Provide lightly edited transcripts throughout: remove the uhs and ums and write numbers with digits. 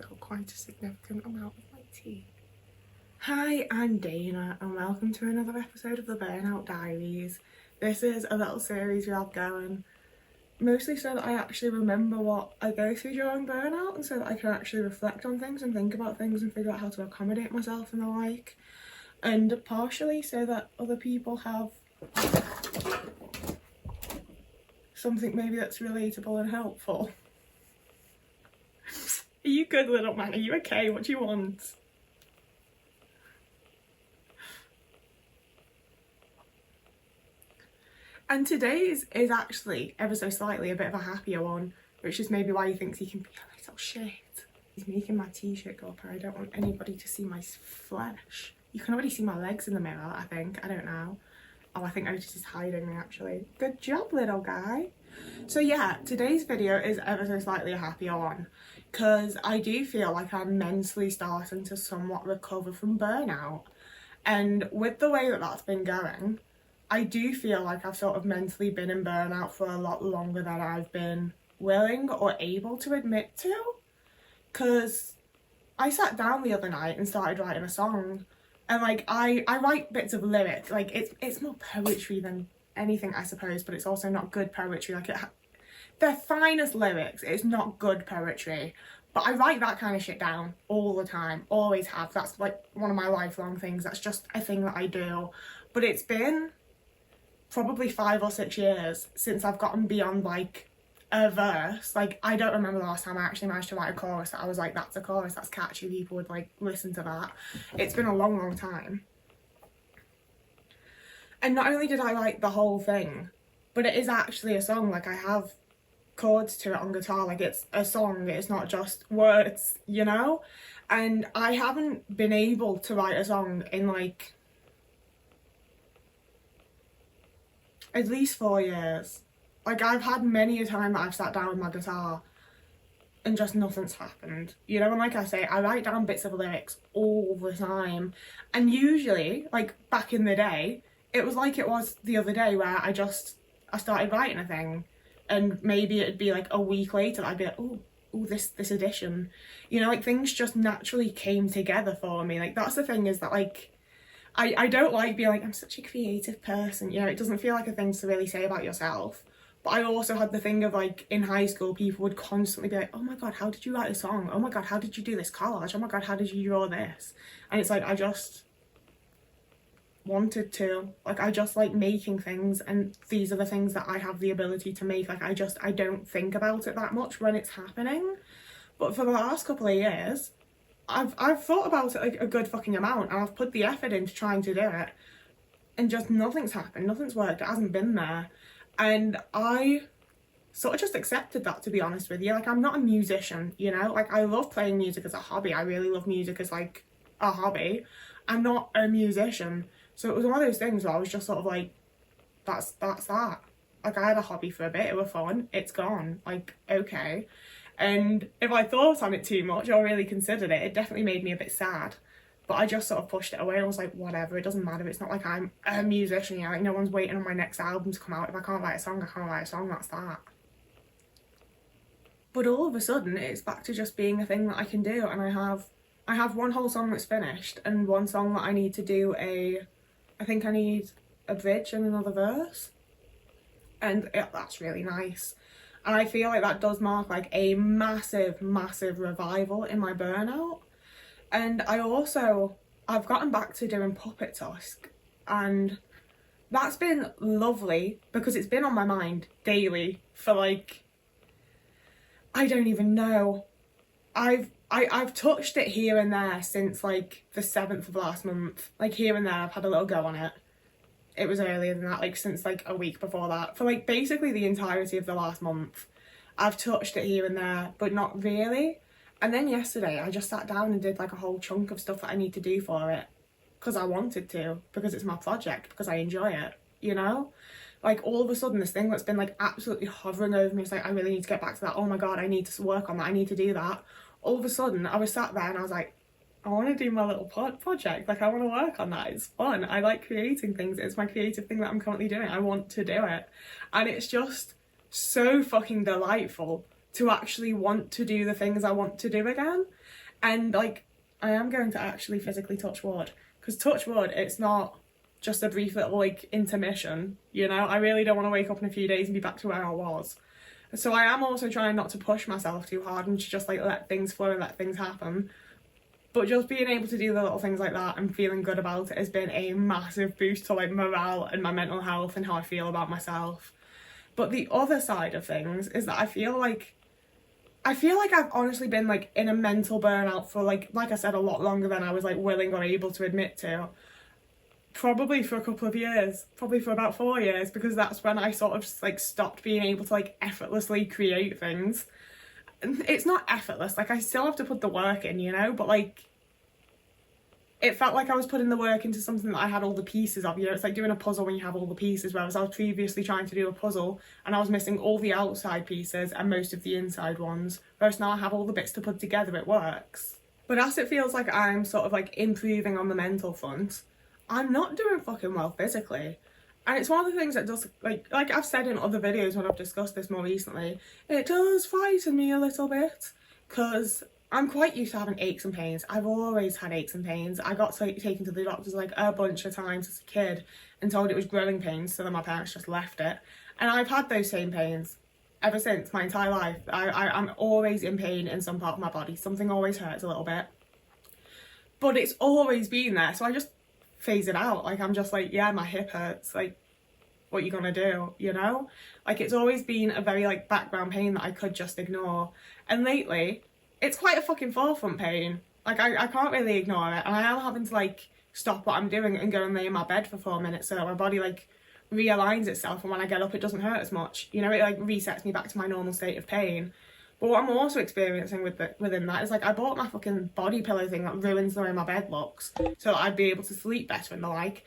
spill quite a significant amount of my tea. Hi, I'm Dana and welcome to another episode of the Burnout Diaries. This is a little series we have going, mostly so that I actually remember what I go through during burnout and so that I can actually reflect on things and think about things and figure out how to accommodate myself and the like. And partially so that other people have something maybe that's relatable and helpful. Are you good, little man? Are you okay? What do you want? And today's is actually ever so slightly a bit of a happier one, which is maybe why he thinks he can be a little shit. He's making my t-shirt go up and I don't want anybody to see my flesh. You can already see my legs in the mirror, I think. I don't know. Oh, I think Otis is hiding me actually. Good job, little guy. So yeah, today's video is ever so slightly a happier one because I do feel like I'm mentally starting to somewhat recover from burnout. And with the way that that's been going, I do feel like I've sort of mentally been in burnout for a lot longer than I've been willing or able to admit to. Because I sat down the other night and started writing a song. And like I write bits of lyrics, like it's more poetry than anything, I suppose, but it's also not good poetry. Like they're fine as lyrics, it's not good poetry. But I write that kind of shit down all the time, always have. That's like one of my lifelong things. That's just a thing that I do. But it's been probably 5 or 6 years since I've gotten beyond like a verse. Like I don't remember the last time I actually managed to write a chorus that I was like, that's a chorus, that's catchy, people would like listen to that. It's been a long time. And not only did I write the whole thing, but it is actually a song. Like I have chords to it on guitar, like it's a song, it's not just words, you know? And I haven't been able to write a song in like at least 4 years. Like I've had many a time that I've sat down with my guitar and just nothing's happened, you know? And like I say, I write down bits of lyrics all the time, and usually like back in the day it was like it was the other day where I started writing a thing and maybe it'd be like a week later I'd be like, oh this edition, you know? Like things just naturally came together for me. Like that's the thing, is that like I don't like being like, I'm such a creative person, you know? It doesn't feel like a thing to really say about yourself. But I also had the thing of like in high school people would constantly be like, oh my god, how did you write a song? Oh my god, how did you do this collage? Oh my god, how did you draw this? And it's like I just wanted to, like I just like making things, and these are the things that I have the ability to make. Like I don't think about it that much when it's happening. But for the last couple of years I've thought about it like a good fucking amount, and I've put the effort into trying to do it, and just nothing's happened, nothing's worked, it hasn't been there. And I sort of just accepted that, to be honest with you. Like I'm not a musician, you know? Like I love playing music as a hobby, I really love music as like a hobby. I'm not a musician. So it was one of those things where I was just sort of like, that's that. Like I had a hobby for a bit, it was fun, it's gone, like okay. And if I thought on it too much or really considered it, it definitely made me a bit sad. But I just sort of pushed it away and was like, whatever, it doesn't matter. It's not like I'm a musician, you know? Like no one's waiting on my next album to come out. If I can't write a song, I can't write a song, that's that. But all of a sudden it's back to just being a thing that I can do, and I have one whole song that's finished and one song that I need to do I think I need a bridge and another verse. And that's really nice. And I feel like that does mark like a massive revival in my burnout. And I've gotten back to doing puppet tusk, and that's been lovely because it's been on my mind daily for like, I don't even know. I've touched it here and there since like the 7th of last month. Like here and there I've had a little go on it. It was earlier than that, like since like a week before that. For like basically the entirety of the last month I've touched it here and there, but not really. And then yesterday I just sat down and did like a whole chunk of stuff that I need to do for it because I wanted to, because it's my project, because I enjoy it, you know? Like all of a sudden this thing that's been like absolutely hovering over me, it's like I really need to get back to that, oh my god, I need to work on that, I need to do that. All of a sudden I was sat there and I was like, I want to do my little project, like I want to work on that, it's fun, I like creating things, it's my creative thing that I'm currently doing, I want to do it. And it's just so fucking delightful to actually want to do the things I want to do again. And like, I am going to actually physically touch wood, because touch wood, it's not just a brief little like intermission, you know. I really don't want to wake up in a few days and be back to where I was. So I am also trying not to push myself too hard and to just like let things flow and let things happen. But just being able to do the little things like that and feeling good about it has been a massive boost to like morale and my mental health and how I feel about myself. But the other side of things is that I feel like I've honestly been like in a mental burnout for like I said, a lot longer than I was like willing or able to admit to. Probably for a couple of years, probably for about 4 years, because that's when I sort of just like stopped being able to like effortlessly create things. And it's not effortless, like I still have to put the work in, you know, but like it felt like I was putting the work into something that I had all the pieces of, you know. It's like doing a puzzle when you have all the pieces, whereas I was previously trying to do a puzzle and I was missing all the outside pieces and most of the inside ones, whereas now I have all the bits to put together, it works. But as it feels like I'm sort of like improving on the mental front, I'm not doing fucking well physically. And it's one of the things that does, like I've said in other videos when I've discussed this more recently, it does frighten me a little bit, because I'm quite used to having aches and pains. I've always had aches and pains. I got taken to the doctors like a bunch of times as a kid and told it was growing pains, so then my parents just left it. And I've had those same pains ever since, my entire life. I'm always in pain in some part of my body. Something always hurts a little bit. But it's always been there, so I just phase it out. Like, I'm just like, yeah, my hip hurts, like, what you gonna do, you know? Like, it's always been a very like background pain that I could just ignore. And lately, it's quite a fucking forefront pain. Like, I can't really ignore it, and I am having to like stop what I'm doing and go and lay in my bed for 4 minutes so that my body like realigns itself, and when I get up it doesn't hurt as much, you know. It like resets me back to my normal state of pain. But what I'm also experiencing within that is like, I bought my fucking body pillow thing that ruins the way my bed looks so that I'd be able to sleep better and the like.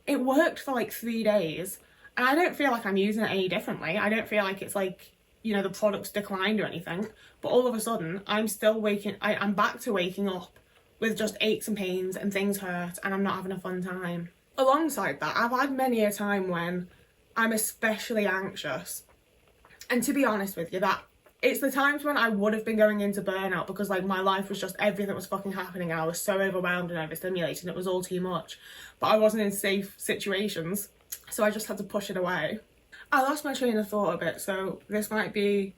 It worked for like 3 days and I don't feel like I'm using it any differently. I don't feel like it's like, you know, the product's declined or anything. But all of a sudden I'm still I'm back to waking up with just aches and pains and things hurt and I'm not having a fun time. Alongside that, I've had many a time when I'm especially anxious. And to be honest with you, that it's the times when I would have been going into burnout because like my life was just, everything was fucking happening and I was so overwhelmed and overstimulated and it was all too much. But I wasn't in safe situations, so I just had to push it away. I lost my train of thought a bit, so this might be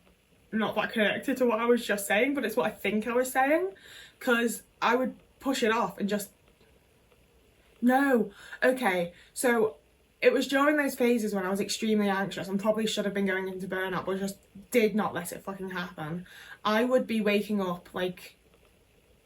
not that connected to what I was just saying, but it's what I think I was saying, because I would push it off and just... No. Okay, so it was during those phases when I was extremely anxious and probably should have been going into burnout, but just did not let it fucking happen. I would be waking up like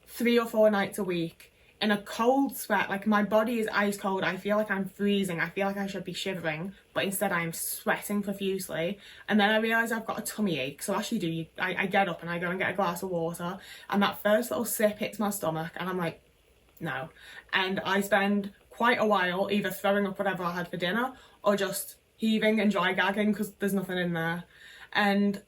3 or 4 nights a week in a cold sweat, like my body is ice cold, I feel like I'm freezing, I feel like I should be shivering, but instead I'm sweating profusely. And then I realise I've got a tummy ache, so I get up and I go and get a glass of water, and that first little sip hits my stomach and I'm like, no. And I spend quite a while either throwing up whatever I had for dinner or just heaving and dry gagging because there's nothing in there. And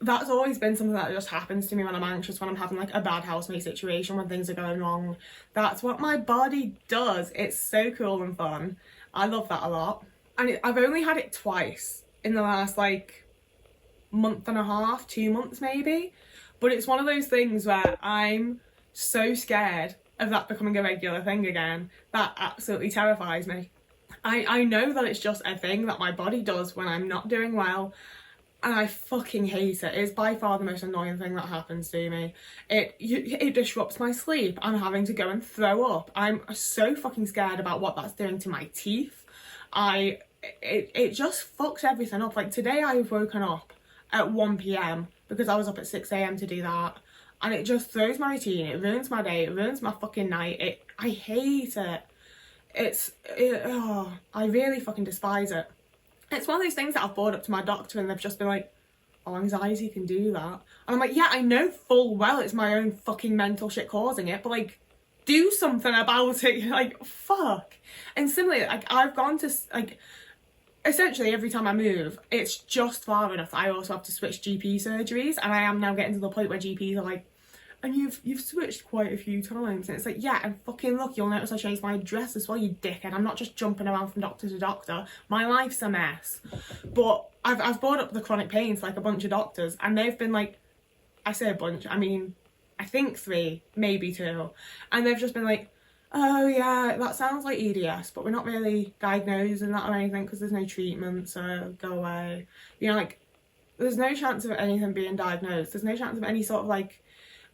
that's always been something that just happens to me when I'm anxious, when I'm having like a bad housemate situation, when things are going wrong. That's what my body does. It's so cool and fun. I love that a lot. And I've only had it twice in the last like month and a half, 2 months maybe. But it's one of those things where I'm so scared of that becoming a regular thing again. That absolutely terrifies me. I know that it's just a thing that my body does when I'm not doing well, and I fucking hate it. It's by far the most annoying thing that happens to me. It disrupts my sleep. I'm having to go and throw up. I'm so fucking scared about what that's doing to my teeth. It just fucks everything up. Like today I've woken up at 1 PM because I was up at 6 AM to do that. And it just throws my routine, it ruins my day, it ruins my fucking night. I hate it. I really fucking despise it. It's one of those things that I've brought up to my doctor and they've just been like, oh, anxiety can do that. And I'm like, yeah, I know full well it's my own fucking mental shit causing it, but like, do something about it. Like, fuck. And similarly, like, I've gone to, like, essentially every time I move, it's just far enough that I also have to switch GP surgeries, and I am now getting to the point where GPs are like, and you've switched quite a few times. And it's like, yeah, and fucking look, you'll notice I changed my address as well, you dickhead. I'm not just jumping around from doctor to doctor. My life's a mess. But I've brought up the chronic pains to like a bunch of doctors, and they've been like, I say a bunch, I mean, I think 3, maybe 2. And they've just been like, oh yeah, that sounds like EDS, but we're not really diagnosing that or anything because there's no treatment, so go away. You know, like, there's no chance of anything being diagnosed. There's no chance of any sort of like,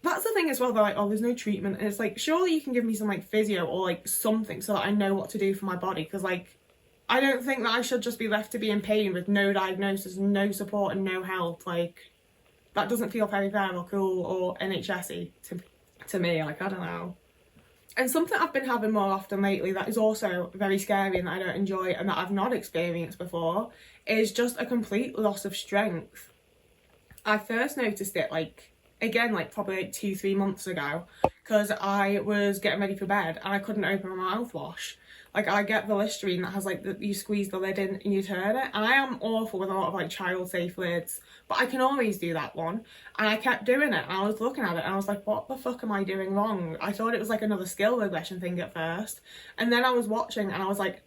that's the thing as well, they're like, oh, there's no treatment. And it's like, surely you can give me some like physio or like something so that I know what to do for my body. Because like, I don't think that I should just be left to be in pain with no diagnosis, no support and no help. Like, that doesn't feel very fair or cool or NHS-y to me. Like, I don't know. And something I've been having more often lately that is also very scary and that I don't enjoy and that I've not experienced before is just a complete loss of strength. I first noticed it like, again, like probably like 2-3 months ago, because I was getting ready for bed and I couldn't open my mouthwash. Like, I get the Listerine that has like, you squeeze the lid in and you turn it, and I am awful with a lot of like child safe lids, but I can always do that one. And I kept doing it and I was looking at it and I was like, what the fuck am I doing wrong? I thought it was like another skill regression thing at first, and then I was watching and I was like,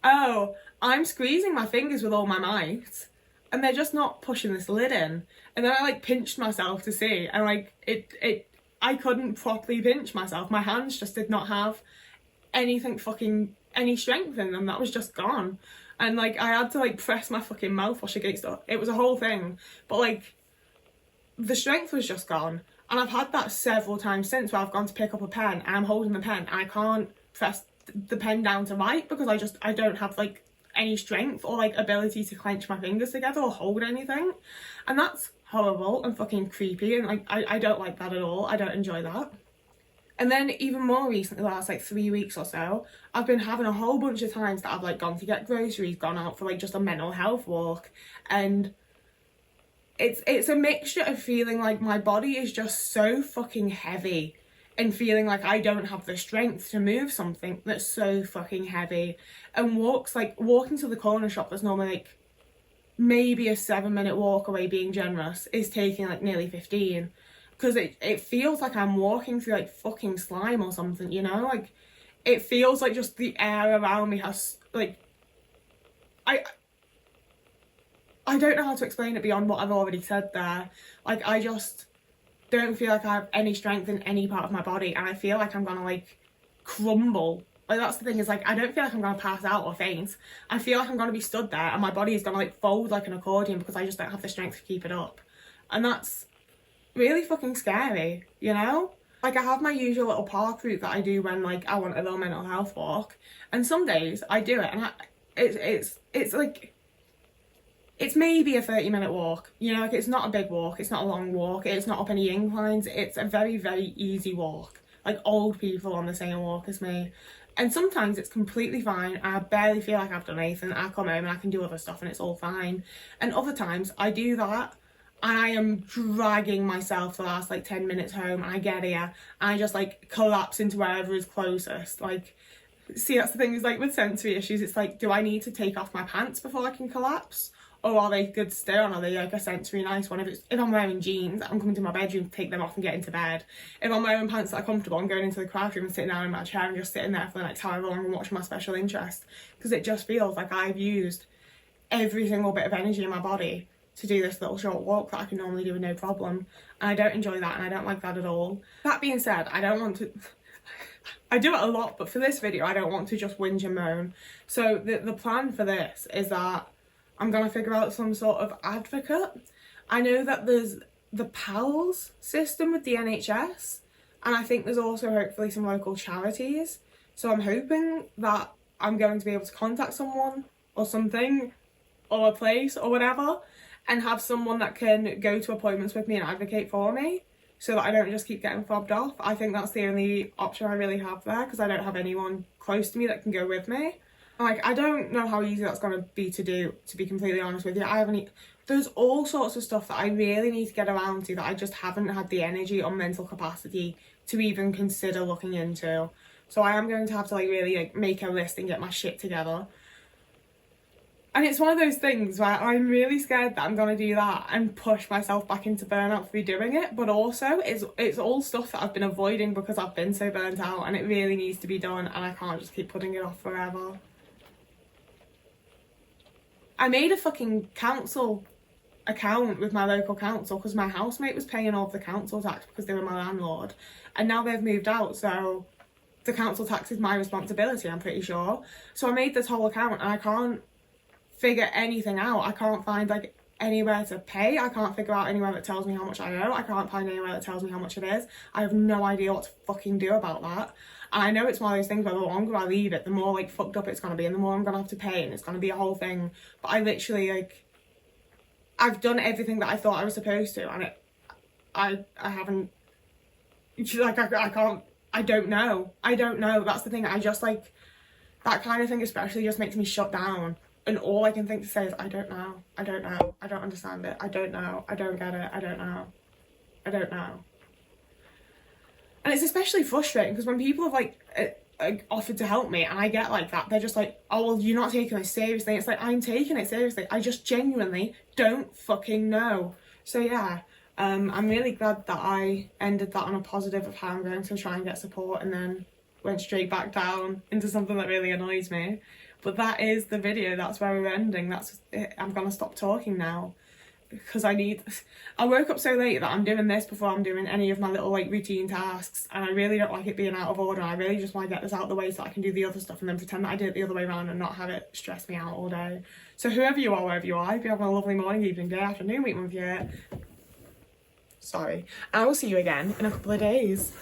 oh, I'm squeezing my fingers with all my might and they're just not pushing this lid in. And then I like pinched myself to see, and like I couldn't properly pinch myself. My hands just did not have anything fucking, any strength in them. That was just gone. And like, I had to like press my fucking mouthwash against it. It was a whole thing, but like, the strength was just gone. And I've had that several times since, where I've gone to pick up a pen and I'm holding the pen and I can't press the pen down to write because I don't have like any strength or like ability to clench my fingers together or hold anything. And that's horrible and fucking creepy, and like, I don't like that at all. I don't enjoy that. And then even more recently, the last like 3 weeks or so, I've been having a whole bunch of times that I've like gone to get groceries, gone out for like just a mental health walk, and it's a mixture of feeling like my body is just so fucking heavy and feeling like I don't have the strength to move something that's so fucking heavy, and walking to the corner shop that's normally like maybe a 7-minute walk away, being generous, is taking like nearly 15. Because it feels like I'm walking through like fucking slime or something, you know? Like, it feels like just the air around me has like, I don't know how to explain it beyond what I've already said there. Like, I just don't feel like I have any strength in any part of my body, and I feel like I'm gonna like crumble. Like, that's the thing, is like, I don't feel like I'm gonna pass out or faint. I feel like I'm gonna be stood there and my body is gonna like fold like an accordion because I just don't have the strength to keep it up. And that's really fucking scary, you know? Like, I have my usual little park route that I do when like I want a little mental health walk, and some days I do it and it's like, it's maybe a 30-minute walk, you know? Like, it's not a big walk, it's not a long walk, it's not up any inclines, it's a very, very easy walk. Like, old people on the same walk as me. And sometimes it's completely fine, I barely feel like I've done anything, I come home and I can do other stuff and it's all fine. And other times I do that and I am dragging myself the last like 10 minutes home, and I get here and I just like collapse into wherever is closest. Like, see, that's the thing, is like with sensory issues, it's like, do I need to take off my pants before I can collapse? Or are they good to stay on? Are they like a sensory nice one? If I'm wearing jeans, I'm coming to my bedroom to take them off and get into bed. If I'm wearing pants that are comfortable, I'm going into the craft room and sitting down in my chair and just sitting there for the next however long and watching my special interest. Because it just feels like I've used every single bit of energy in my body to do this little short walk that I can normally do with no problem. And I don't enjoy that, and I don't like that at all. That being said, I don't want to... I do it a lot, but for this video, I don't want to just whinge and moan. So the plan for this is that I'm going to figure out some sort of advocate. I know that there's the PALS system with the NHS, and I think there's also hopefully some local charities. So I'm hoping that I'm going to be able to contact someone or something, or a place or whatever, and have someone that can go to appointments with me and advocate for me, so that I don't just keep getting fobbed off. I think that's the only option I really have there, because I don't have anyone close to me that can go with me. Like, I don't know how easy that's going to be to do, to be completely honest with you. There's all sorts of stuff that I really need to get around to that I just haven't had the energy or mental capacity to even consider looking into. So I am going to have to like really like make a list and get my shit together. And it's one of those things where I'm really scared that I'm going to do that and push myself back into burnout through doing it. But also, it's all stuff that I've been avoiding because I've been so burnt out, and it really needs to be done, and I can't just keep putting it off forever. I made a fucking council account with my local council because my housemate was paying all of the council tax because they were my landlord, and now they've moved out, so the council tax is my responsibility, I'm pretty sure. So I made this whole account, and I can't figure anything out. I can't find like anywhere to pay. I can't figure out anywhere that tells me how much I owe. I can't find anywhere that tells me how much it is. I have no idea what to fucking do about that. And I know it's one of those things where the longer I leave it, the more like fucked up it's gonna be, and the more I'm gonna have to pay, and it's gonna be a whole thing. But I literally like, I've done everything that I thought I was supposed to, and I haven't, like, I can't, I don't know. That's the thing. I just like, that kind of thing especially just makes me shut down. And all I can think to say is, I don't know. I don't understand it. I don't know. I don't get it. I don't know. And it's especially frustrating because when people have like offered to help me and I get like that, they're just like, oh, well, you're not taking this seriously. It's like, I'm taking it seriously. I just genuinely don't fucking know. So yeah, I'm really glad that I ended that on a positive of how I'm going to try and get support, and then went straight back down into something that really annoys me. But that is the video. That's where we're ending. That's it. I'm gonna stop talking now because I woke up so late that I'm doing this before I'm doing any of my little like routine tasks, and I really don't like it being out of order. I really just want to get this out of the way so I can do the other stuff and then pretend that I did it the other way around and not have it stress me out all day. So whoever you are, wherever you are, if you're having a lovely morning, evening, day, afternoon, week, month, year, sorry, I will see you again in a couple of days.